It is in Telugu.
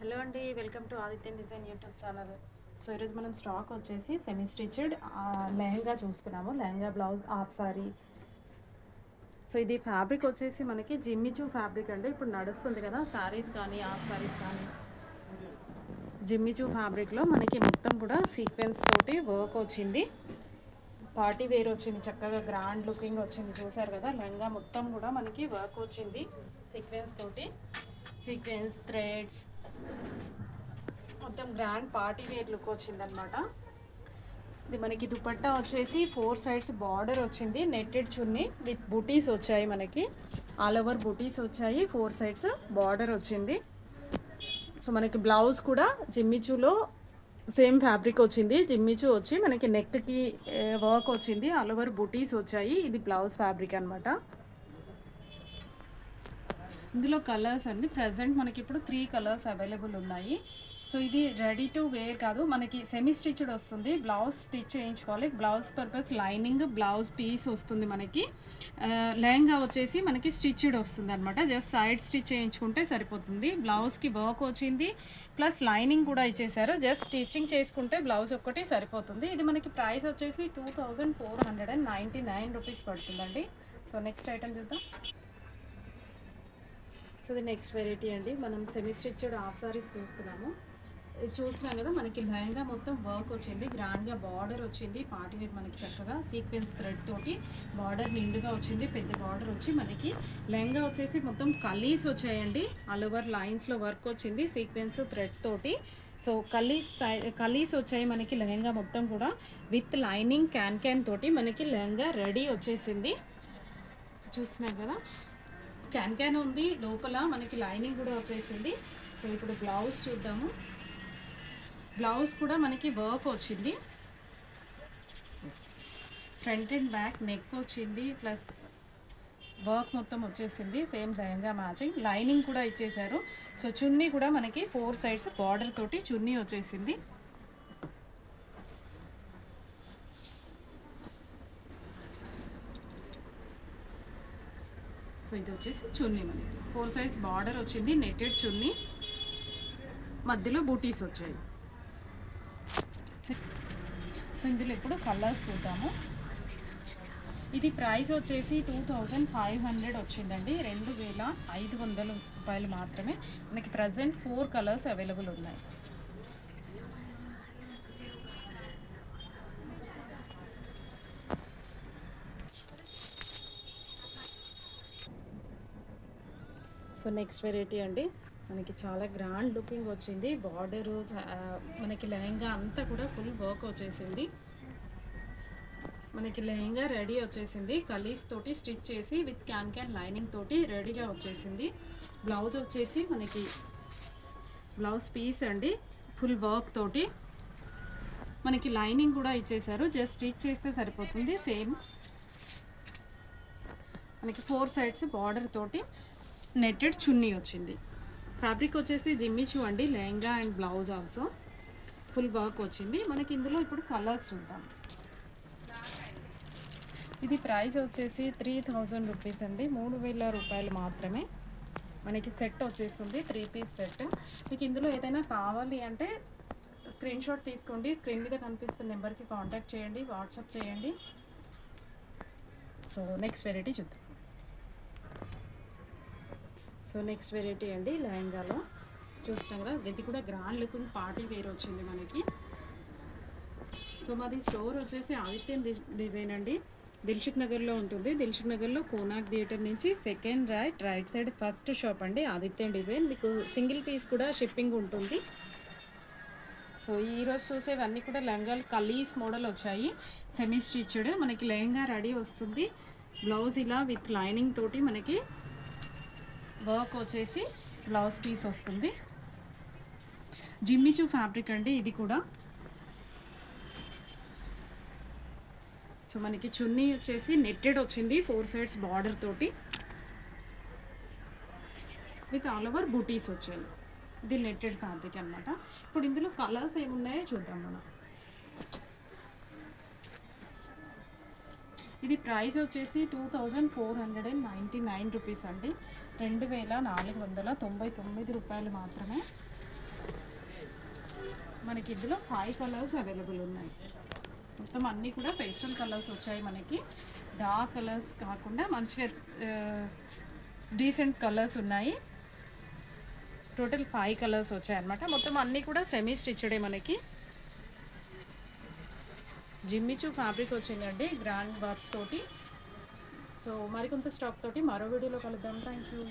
హలో అండి, welcome to Adityan design YouTube channel. So ఈరోజు మనం స్టాక్ వచ్చేసి సెమీ స్టిచ్డ్ లెహంగా చూస్తున్నాము. Lehenga blouse half sari. So ఇది ఫ్యాబ్రిక్ వచ్చేసి మనకి జిమ్మిచూ ఫ్యాబ్రిక్ అండి. ఇప్పుడు నడుస్తుంది కదా సారీస్ కానీ హాఫ్ సారీస్ కానీ. జిమ్మిచూ ఫ్యాబ్రిక్లో మనకి మొత్తం కూడా సీక్వెన్స్ తోటి వర్క్ వచ్చింది. పార్టీ వేర్ వచ్చింది, చక్కగా గ్రాండ్ లుకింగ్ వచ్చింది. చూసారు కదా, లెహంగా మొత్తం కూడా మనకి వర్క్ వచ్చింది సీక్వెన్స్ తోటి. సీక్వెన్స్ థ్రెడ్స్ మొత్తం గ్రాండ్ పార్టీ వేర్ లుక్ వచ్చిందనమాట. ఇది మనకి దుపట్టా వచ్చేసి 4 సైడ్స్ బార్డర్ వచ్చింది. నెట్టెడ్ చున్నీ విత్ బుటీస్ వచ్చాయి. మనకి ఆల్ ఓవర్ బుటీస్ వచ్చాయి. 4 సైడ్స్ బార్డర్ వచ్చింది. సో మనకి బ్లౌజ్ కూడా జిమ్మిచూలో సేమ్ ఫ్యాబ్రిక్ వచ్చింది. జిమ్మిచూ వచ్చి మనకి నెక్కి వర్క్ వచ్చింది. ఆల్ ఓవర్ బుటీస్ వచ్చాయి. ఇది బ్లౌజ్ ఫ్యాబ్రిక్ అనమాట. ఇందులో కలర్స్ అండి ప్రజెంట్ మనకి ఇప్పుడు 3 కలర్స్ అవైలబుల్ ఉన్నాయి. సో ఇది రెడీ టు వేర్ కాదు, మనకి సెమీ స్టిచ్డ్ వస్తుంది. బ్లౌజ్ స్టిచ్ చేయించుకోవాలి. Blouse purpose lining blouse piece వస్తుంది. మనకి లెహంగా వచ్చేసి మనకి స్టిచ్డ్ వస్తుంది అనమాట. జస్ట్ సైడ్ స్టిచ్ చేయించుకుంటే సరిపోతుంది. బ్లౌజ్కి వర్క్ వచ్చింది, ప్లస్ లైనింగ్ కూడా ఇచ్చేసారు. జస్ట్ స్టిచ్చింగ్ చేసుకుంటే బ్లౌజ్ ఒక్కటి సరిపోతుంది. ఇది మనకి ప్రైస్ వచ్చేసి 2499 రూపీస్ పడుతుందండి. సో నెక్స్ట్ ఐటమ్ చూద్దాం. సో ఇది నెక్స్ట్ వెరైటీ అండి. మనం సెమీ స్టిచ్డ్ హాఫ్ సారీస్ చూస్తున్నాం కదా. మనకి లెహంగా మొత్తం వర్క్ వచ్చింది. గ్రాండ్గా బార్డర్ వచ్చింది. పార్టీ వేర్ మనకి చక్కగా సీక్వెన్స్ థ్రెడ్ తోటి బార్డర్ నిండుగా వచ్చింది. పెద్ద బార్డర్ వచ్చి మనకి లెహంగా వచ్చేసి మొత్తం కలీస్ వచ్చాయండి. ఆల్ ఓవర్ లైన్స్లో వర్క్ వచ్చింది సీక్వెన్స్ థ్రెడ్ తోటి. సో కలీస్ వచ్చాయి మనకి. లెహంగా మొత్తం కూడా విత్ లైనింగ్ క్యాన్ తోటి మనకి లెహంగా రెడీ వచ్చేసింది. చూస్తున్నాం కదా, క్యాన్ ఉంది. లోపల మనకి లైనింగ్ కూడా వచ్చేసింది. సో ఇప్పుడు బ్లౌజ్ చూద్దాము. బ్లౌజ్ కూడా మనకి వర్క్ వచ్చింది. ఫ్రంట్ అండ్ బ్యాక్ నెక్ వచ్చింది, ప్లస్ వర్క్ మొత్తం వచ్చేసింది. సేమ్ లెహంగా మ్యాచింగ్ లైనింగ్ కూడా ఇచ్చేసారు. సో చున్నీ కూడా మనకి 4 సైడ్స్ బార్డర్ తోటి చున్నీ వచ్చేసింది. సో ఇది వచ్చేసి చున్నీ మనకి 4 సైజ్ బార్డర్ వచ్చింది. నెట్టెడ్ చున్నీ, మధ్యలో బూటీస్ వచ్చాయి. సో ఇందులో ఇప్పుడు కలర్స్ చూద్దాము. ఇది ప్రైస్ వచ్చేసి 2500 వచ్చిందండి. 2500 రూపాయలు మాత్రమే. మనకి ప్రజెంట్ 4 కలర్స్ అవైలబుల్ ఉన్నాయి. సో నెక్స్ట్ వెరైటీ అండి. మనకి చాలా గ్రాండ్ లుకింగ్ వచ్చింది. బార్డరు మనకి లెహంగా అంతా కూడా ఫుల్ వర్క్ వచ్చేసింది. మనకి లెహంగా రెడీ వచ్చేసింది. కలీస్ తోటి స్టిచ్ చేసి విత్ క్యాన్ లైనింగ్ తోటి రెడీగా వచ్చేసింది. బ్లౌజ్ వచ్చేసి మనకి బ్లౌజ్ పీస్ అండి, ఫుల్ వర్క్ తోటి మనకి లైనింగ్ కూడా ఇచ్చేసారు. జస్ట్ స్టిచ్ చేస్తే సరిపోతుంది. సేమ్ మనకి 4 సైడ్స్ బార్డర్ తోటి నెట్టెడ్ చున్నీ వచ్చింది. ఫ్యాబ్రిక్ వచ్చేసి జిమ్మిచూ అండి. Lehenga and blouse also full work వచ్చింది. మనకి ఇందులో ఇప్పుడు కలర్స్ చూద్దాం. ఇది ప్రైస్ వచ్చేసి 3000 రూపీస్ అండి. 3000 రూపాయలు మాత్రమే. మనకి సెట్ వచ్చేస్తుంది, 3 పీస్ సెట్. మీకు ఇందులో ఏదైనా కావాలి అంటే స్క్రీన్ షాట్ తీసుకోండి. స్క్రీన్ మీద కనిపిస్తున్న నెంబర్కి కాంటాక్ట్ చేయండి, వాట్సాప్ చేయండి. సో నెక్స్ట్ వెరైటీ చూద్దాం. సో నెక్స్ట్ వెరైటీ అండి, లెహంగాలో చూస్తున్నాం కదా. ఇది కూడా గ్రాండ్ లుకింగ్ పార్టీ వేర్ వచ్చింది మనకి. సో మాది స్టోర్ వచ్చేసి ఆదిత్యన్ డిజైన్ అండి. దిల్షుక్ నగర్లో ఉంటుంది. దిల్షుక్ నగర్లో కోనాక్ థియేటర్ నుంచి second right side first shop అండి ఆదిత్యన్ డిజైన్. మీకు సింగిల్ పీస్ కూడా షిప్పింగ్ ఉంటుంది. సో ఈరోజు చూసేవన్నీ కూడా లెహంగాలు కలీస్ మోడల్ వచ్చాయి. సెమీ స్టిచ్డ్ మనకి లెహంగా రెడీ వస్తుంది. బ్లౌజ్ ఇలా విత్ లైనింగ్ తోటి మనకి వర్క్ వచ్చేసి బ్లౌజ్ పీస్ వస్తుంది. జిమ్మిచూ ఫ్యాబ్రిక్ అండి ఇది కూడా. సో మనకి చున్నీ వచ్చేసి నెట్టెడ్ వచ్చింది. 4 సైడ్స్ బార్డర్ తోటి విత్ ఆల్ ఓవర్ బూటీస్ వచ్చాయి. ఇది నెట్టెడ్ ఫ్యాబ్రిక్ అనమాట. ఇప్పుడు ఇందులో కలర్స్ ఏమున్నాయో చూద్దాం మనం. ఇది ప్రైస్ వచ్చేసి 2499 రూపీస్ అండి. 2499 రూపాయలు మాత్రమే. మనకి ఇందులో 5 కలర్స్ అవైలబుల్ ఉన్నాయి. మొత్తం అన్నీ కూడా పేస్టల్ కలర్స్ వచ్చాయి మనకి. డార్క్ కలర్స్ కాకుండా మంచిగా డీసెంట్ కలర్స్ ఉన్నాయి. టోటల్ 5 కలర్స్ వచ్చాయన్నమాట. మొత్తం అన్నీ కూడా సెమీ స్టిచ్డే మనకి. జిమ్మిచూ ఫ్యాబ్రిక్ వచ్చిందండి గ్రాండ్ వర్క్ తోటి. సో మరికొంత స్టాక్ తోటి మరో వీడియోలో కలుద్దాం. Thank you.